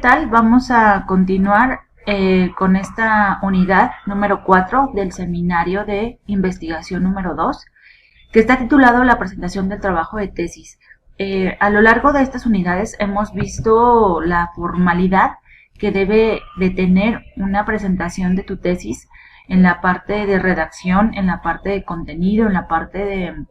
tal? Vamos a continuar con esta unidad número 4 del seminario de investigación número 2, que está titulado La presentación del trabajo de tesis. A lo largo de estas unidades hemos visto la formalidad que debe de tener una presentación de tu tesis en la parte de redacción, en la parte de contenido, en la parte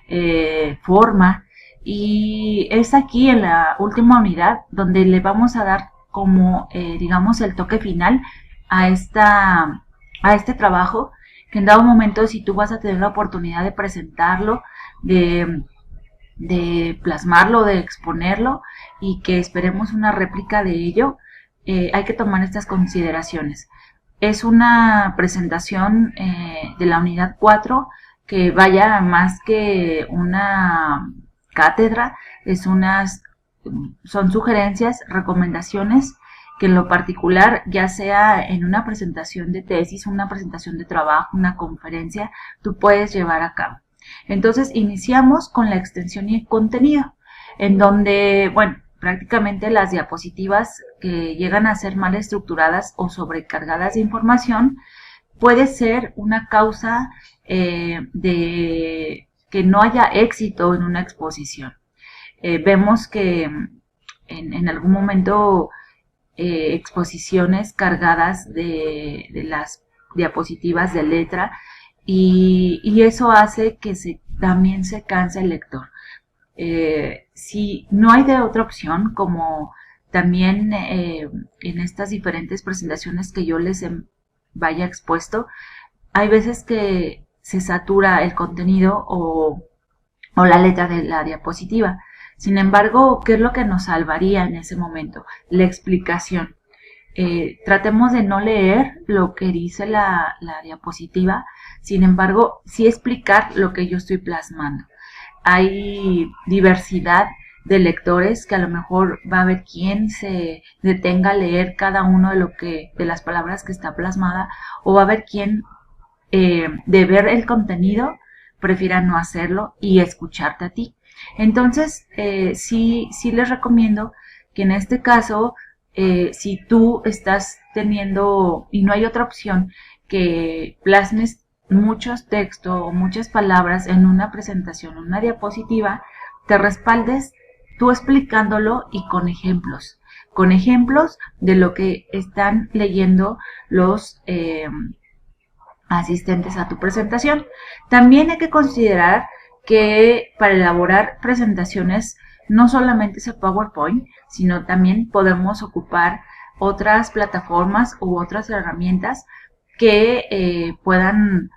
de forma. Y es aquí en la última unidad donde le vamos a dar como, digamos, el toque final a este trabajo, que en dado momento, si tú vas a tener la oportunidad de presentarlo, de plasmarlo, de exponerlo, y que esperemos una réplica de ello, hay que tomar estas consideraciones. Es una presentación de la unidad 4 que vaya más que una cátedra, son sugerencias, recomendaciones que en lo particular, ya sea en una presentación de tesis, una presentación de trabajo, una conferencia, tú puedes llevar a cabo. Entonces, iniciamos con la extensión y el contenido, en donde, bueno, prácticamente las diapositivas que llegan a ser mal estructuradas o sobrecargadas de información puede ser una causa de que no haya éxito en una exposición. Vemos que en algún momento exposiciones cargadas de las diapositivas de letra y eso hace que también se canse el lector. Si no hay de otra opción, como también en estas diferentes presentaciones que yo les vaya expuesto, hay veces que se satura el contenido o la letra de la diapositiva. Sin embargo, ¿qué es lo que nos salvaría en ese momento? La explicación. Tratemos de no leer lo que dice la diapositiva, sin embargo, sí explicar lo que yo estoy plasmando. Hay diversidad de lectores que a lo mejor va a haber quien se detenga a leer cada uno de las palabras que está plasmada, o va a haber quien de ver el contenido prefiera no hacerlo y escucharte a ti. Entonces, sí les recomiendo que en este caso, si tú estás teniendo y no hay otra opción, que plasmes muchos textos o muchas palabras en una presentación, una diapositiva, te respaldes tú explicándolo y con ejemplos de lo que están leyendo los asistentes a tu presentación. También hay que considerar que para elaborar presentaciones no solamente es el PowerPoint, sino también podemos ocupar otras plataformas u otras herramientas que puedan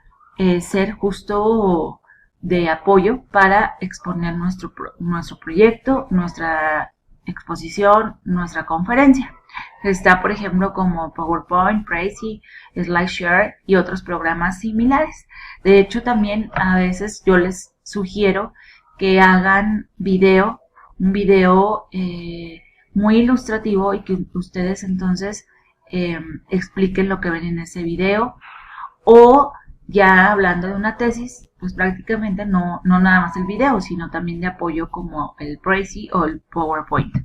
ser justo de apoyo para exponer nuestro proyecto, nuestra exposición, nuestra conferencia. Está, por ejemplo, como PowerPoint, Prezi, SlideShare y otros programas similares. De hecho, también a veces yo les sugiero que hagan un video muy ilustrativo y que ustedes entonces expliquen lo que ven en ese video, o ya hablando de una tesis, pues prácticamente no nada más el video, sino también de apoyo como el Prezi o el PowerPoint.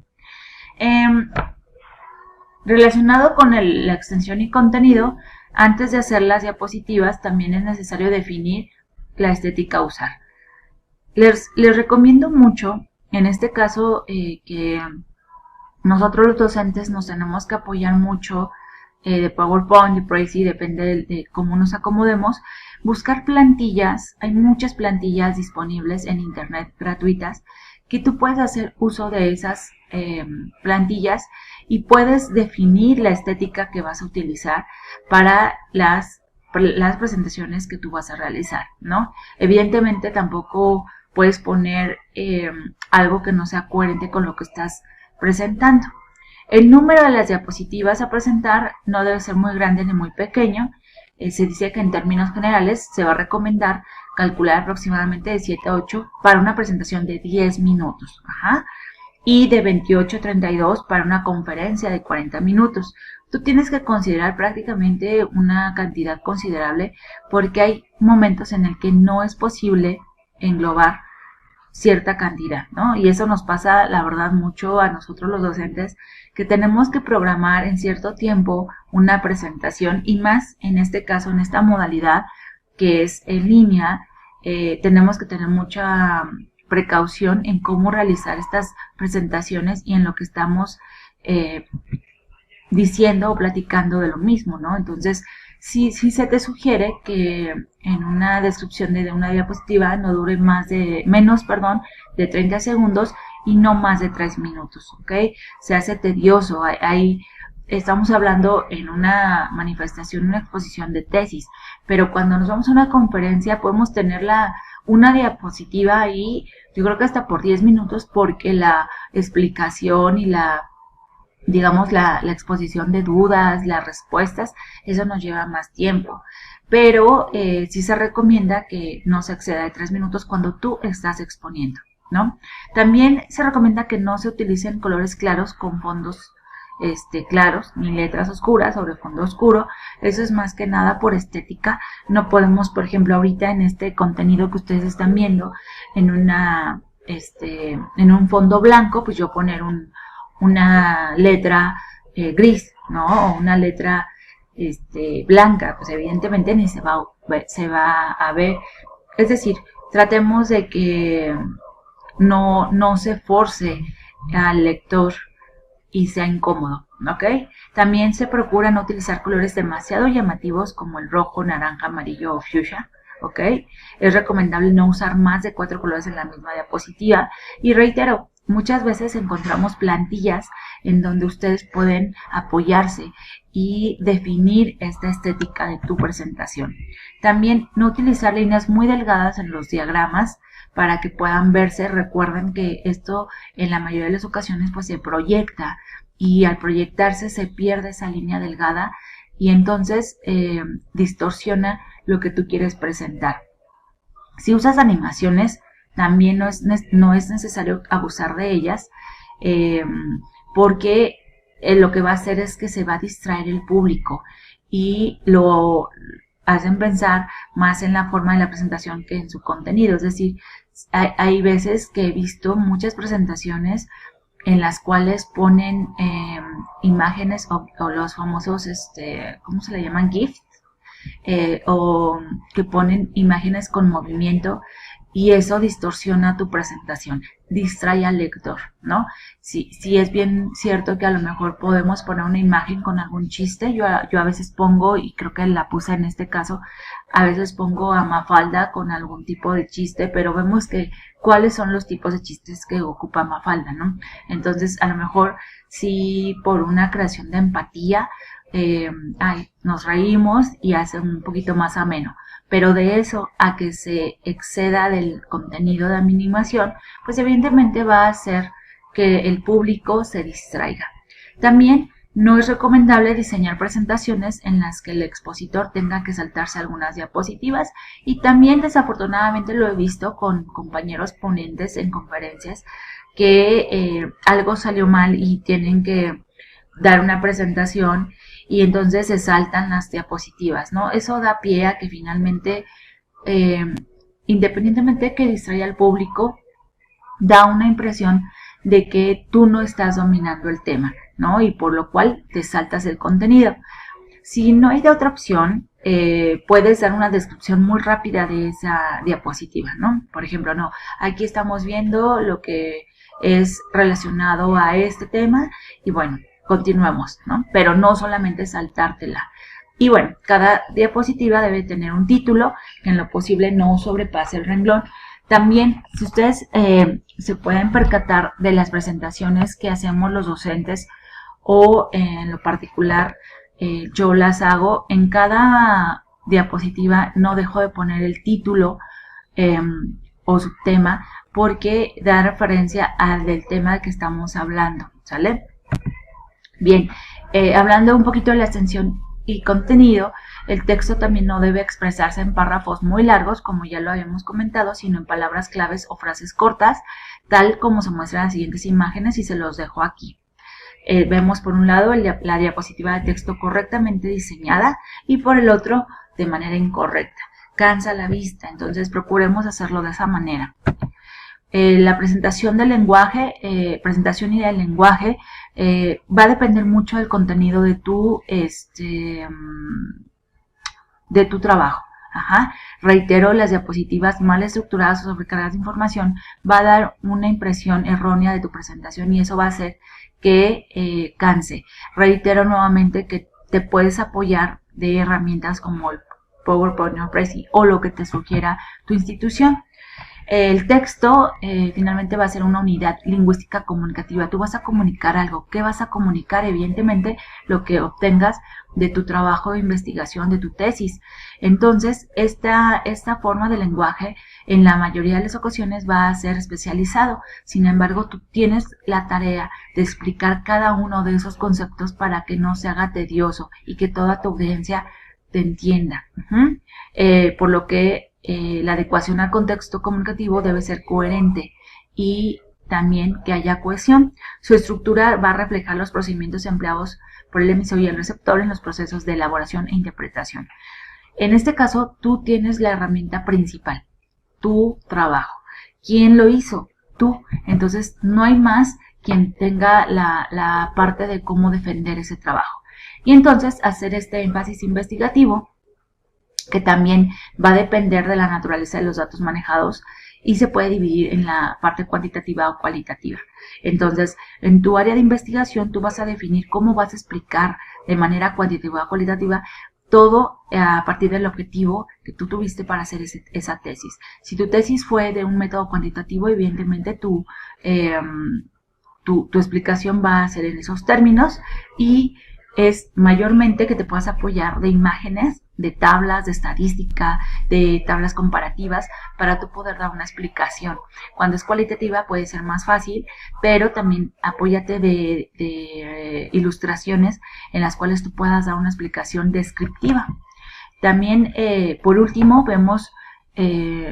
Relacionado con la extensión y contenido, antes de hacer las diapositivas también es necesario definir la estética a usar. Les recomiendo mucho, en este caso, que nosotros los docentes nos tenemos que apoyar mucho de PowerPoint, de Prezi, depende de cómo nos acomodemos, buscar plantillas. Hay muchas plantillas disponibles en internet gratuitas que tú puedes hacer uso de esas plantillas y puedes definir la estética que vas a utilizar para las presentaciones que tú vas a realizar, ¿no? Evidentemente tampoco puedes poner algo que no sea coherente con lo que estás presentando. El número de las diapositivas a presentar no debe ser muy grande ni muy pequeño. Se dice que en términos generales se va a recomendar calcular aproximadamente de 7 a 8 para una presentación de 10 minutos. Y de 28 a 32 para una conferencia de 40 minutos. Tú tienes que considerar prácticamente una cantidad considerable porque hay momentos en el que no es posible englobar cierta cantidad, ¿no? Y eso nos pasa, la verdad, mucho a nosotros los docentes, que tenemos que programar en cierto tiempo una presentación, y más en este caso, en esta modalidad que es en línea, tenemos que tener mucha precaución en cómo realizar estas presentaciones y en lo que estamos diciendo o platicando de lo mismo, ¿no? Entonces, sí se te sugiere que en una descripción de una diapositiva no dure menos de 30 segundos y no más de 3 minutos, ¿ok? Se hace tedioso. Estamos hablando en una manifestación, una exposición de tesis, pero cuando nos vamos a una conferencia podemos tener una diapositiva ahí, yo creo que hasta por 10 minutos, porque la explicación y digamos, la exposición de dudas, las respuestas, eso nos lleva más tiempo. Pero sí se recomienda que no se exceda de 3 minutos cuando tú estás exponiendo, ¿no? También se recomienda que no se utilicen colores claros con fondos claros, ni letras oscuras sobre fondo oscuro. Eso es más que nada por estética. No podemos, por ejemplo, ahorita en este contenido que ustedes están viendo, en un fondo blanco, pues yo poner una letra gris, ¿no? O una letra blanca, pues evidentemente ni se va a ver. Es decir, tratemos de que no se force al lector y sea incómodo, ¿ok? También se procura no utilizar colores demasiado llamativos como el rojo, naranja, amarillo o fuchsia, ¿ok? Es recomendable no usar más de 4 colores en la misma diapositiva. Y reitero, muchas veces encontramos plantillas en donde ustedes pueden apoyarse y definir esta estética de tu presentación. También no utilizar líneas muy delgadas en los diagramas para que puedan verse. Recuerden que esto en la mayoría de las ocasiones pues se proyecta, y al proyectarse se pierde esa línea delgada y entonces distorsiona lo que tú quieres presentar. Si usas animaciones, también no es necesario abusar de ellas, porque lo que va a hacer es que se va a distraer el público y lo hacen pensar más en la forma de la presentación que en su contenido. Es decir, hay veces que he visto muchas presentaciones en las cuales ponen imágenes o los famosos, ¿cómo se le llaman? GIFs, o que ponen imágenes con movimiento, y eso distorsiona tu presentación, distrae al lector, ¿no? Sí es bien cierto que a lo mejor podemos poner una imagen con algún chiste. Yo a veces pongo, y creo que la puse en este caso, a veces pongo a Mafalda con algún tipo de chiste, pero vemos que cuáles son los tipos de chistes que ocupa Mafalda, ¿no? Entonces, a lo mejor sí, por una creación de empatía, nos reímos y hace un poquito más ameno. Pero de eso a que se exceda del contenido de animación, pues evidentemente va a hacer que el público se distraiga. También no es recomendable diseñar presentaciones en las que el expositor tenga que saltarse algunas diapositivas, y también desafortunadamente lo he visto con compañeros ponentes en conferencias que algo salió mal y tienen que dar una presentación y entonces se saltan las diapositivas, ¿no? Eso da pie a que finalmente, independientemente de que distraiga al público, da una impresión de que tú no estás dominando el tema, ¿no? Y por lo cual te saltas el contenido. Si no hay de otra opción, puedes dar una descripción muy rápida de esa diapositiva, ¿no? Por ejemplo, no, aquí estamos viendo lo que es relacionado a este tema y bueno, continuemos, ¿no? Pero no solamente saltártela. Y bueno, cada diapositiva debe tener un título que en lo posible no sobrepase el renglón. También, si ustedes se pueden percatar de las presentaciones que hacemos los docentes, o en lo particular yo las hago, en cada diapositiva no dejo de poner el título o subtema, porque da referencia al del tema que estamos hablando, ¿sale? Bien, hablando un poquito de la extensión y contenido, el texto también no debe expresarse en párrafos muy largos, como ya lo habíamos comentado, sino en palabras claves o frases cortas, tal como se muestran en las siguientes imágenes, y se los dejo aquí. Vemos por un lado la diapositiva de texto correctamente diseñada y por el otro de manera incorrecta. Cansa la vista, entonces procuremos hacerlo de esa manera. La presentación del lenguaje, presentación y del lenguaje, va a depender mucho del contenido de tu trabajo. Ajá. Reitero, las diapositivas mal estructuradas o sobrecargadas de información va a dar una impresión errónea de tu presentación y eso va a hacer que canse. Reitero nuevamente que te puedes apoyar de herramientas como el PowerPoint o Prezi o lo que te sugiera tu institución. El texto finalmente va a ser una unidad lingüística comunicativa. Tú vas a comunicar algo. ¿Qué vas a comunicar? Evidentemente, lo que obtengas de tu trabajo de investigación, de tu tesis. Entonces, esta forma de lenguaje en la mayoría de las ocasiones va a ser especializado. Sin embargo, tú tienes la tarea de explicar cada uno de esos conceptos para que no se haga tedioso y que toda tu audiencia te entienda. Por lo que la adecuación al contexto comunicativo debe ser coherente y también que haya cohesión. Su estructura va a reflejar los procedimientos empleados por el emisor y el receptor en los procesos de elaboración e interpretación. En este caso, tú tienes la herramienta principal, tu trabajo. ¿Quién lo hizo? Tú. Entonces, no hay más quien tenga la parte de cómo defender ese trabajo. Y entonces, hacer este énfasis investigativo, que también va a depender de la naturaleza de los datos manejados y se puede dividir en la parte cuantitativa o cualitativa. Entonces, en tu área de investigación, tú vas a definir cómo vas a explicar de manera cuantitativa o cualitativa todo a partir del objetivo que tú tuviste para hacer esa tesis. Si tu tesis fue de un método cuantitativo, evidentemente tu explicación va a ser en esos términos y es mayormente que te puedas apoyar de imágenes, de tablas, de estadística, de tablas comparativas para tú poder dar una explicación. Cuando es cualitativa puede ser más fácil, pero también apóyate de ilustraciones en las cuales tú puedas dar una explicación descriptiva. También, por último, vemos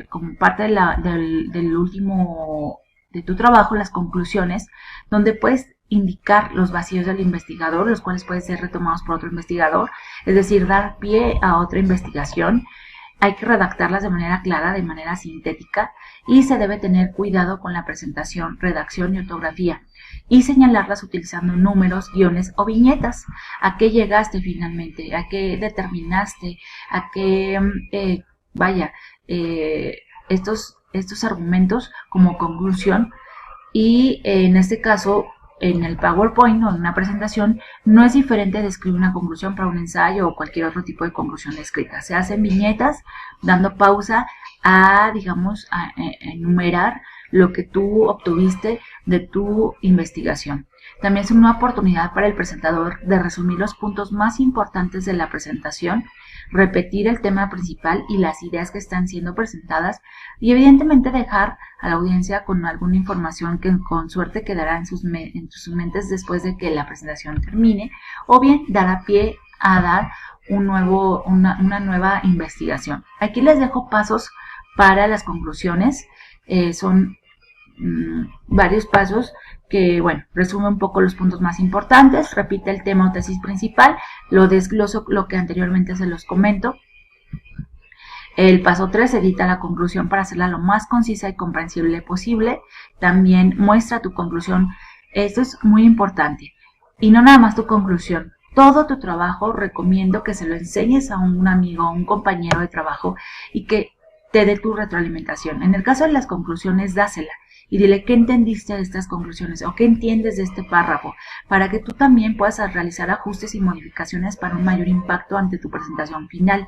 como parte del último de tu trabajo, las conclusiones, donde puedes indicar los vacíos del investigador, los cuales pueden ser retomados por otro investigador, es decir, dar pie a otra investigación. Hay que redactarlas de manera clara, de manera sintética, y se debe tener cuidado con la presentación, redacción y ortografía, y señalarlas utilizando números, guiones o viñetas. ¿A qué llegaste finalmente? ¿A qué determinaste? ¿A qué, estos argumentos como conclusión? Y en este caso, en el PowerPoint o en una presentación, no es diferente de escribir una conclusión para un ensayo o cualquier otro tipo de conclusión escrita. Se hacen viñetas dando pausa a enumerar lo que tú obtuviste de tu investigación. También es una oportunidad para el presentador de resumir los puntos más importantes de la presentación, repetir el tema principal y las ideas que están siendo presentadas y evidentemente dejar a la audiencia con alguna información que con suerte quedará en sus mentes después de que la presentación termine, o bien dará pie a dar una nueva investigación. Aquí les dejo pasos para las conclusiones. Son varios pasos que, bueno, resume un poco los puntos más importantes, repite el tema o tesis principal, lo desgloso lo que anteriormente se los comento. El paso 3, edita la conclusión para hacerla lo más concisa y comprensible posible. También muestra tu conclusión. Esto es muy importante. Y no nada más tu conclusión. Todo tu trabajo recomiendo que se lo enseñes a un amigo, a un compañero de trabajo y que te dé tu retroalimentación. En el caso de las conclusiones, dásela y dile qué entendiste de estas conclusiones o qué entiendes de este párrafo para que tú también puedas realizar ajustes y modificaciones para un mayor impacto ante tu presentación final.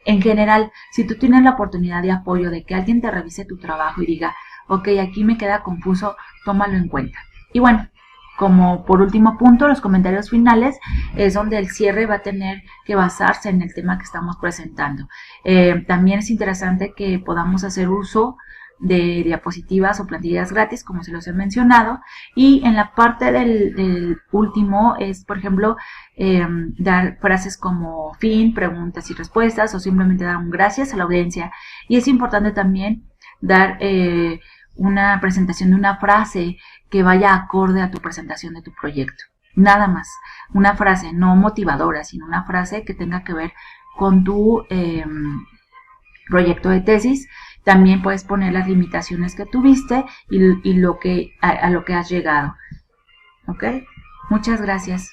En general, si tú tienes la oportunidad de apoyo de que alguien te revise tu trabajo y diga, ok, aquí me queda confuso, tómalo en cuenta. Y bueno, como por último punto, los comentarios finales es donde el cierre va a tener que basarse en el tema que estamos presentando. También es interesante que podamos hacer uso de diapositivas o plantillas gratis, como se los he mencionado, y en la parte del último es, por ejemplo, dar frases como fin, preguntas y respuestas, o simplemente dar un gracias a la audiencia. Y es importante también dar una presentación de una frase que vaya acorde a tu presentación de tu proyecto. Nada más, una frase no motivadora, sino una frase que tenga que ver con tu proyecto de tesis, También puedes poner las limitaciones que tuviste y lo que, a lo que has llegado. ¿Ok? Muchas gracias.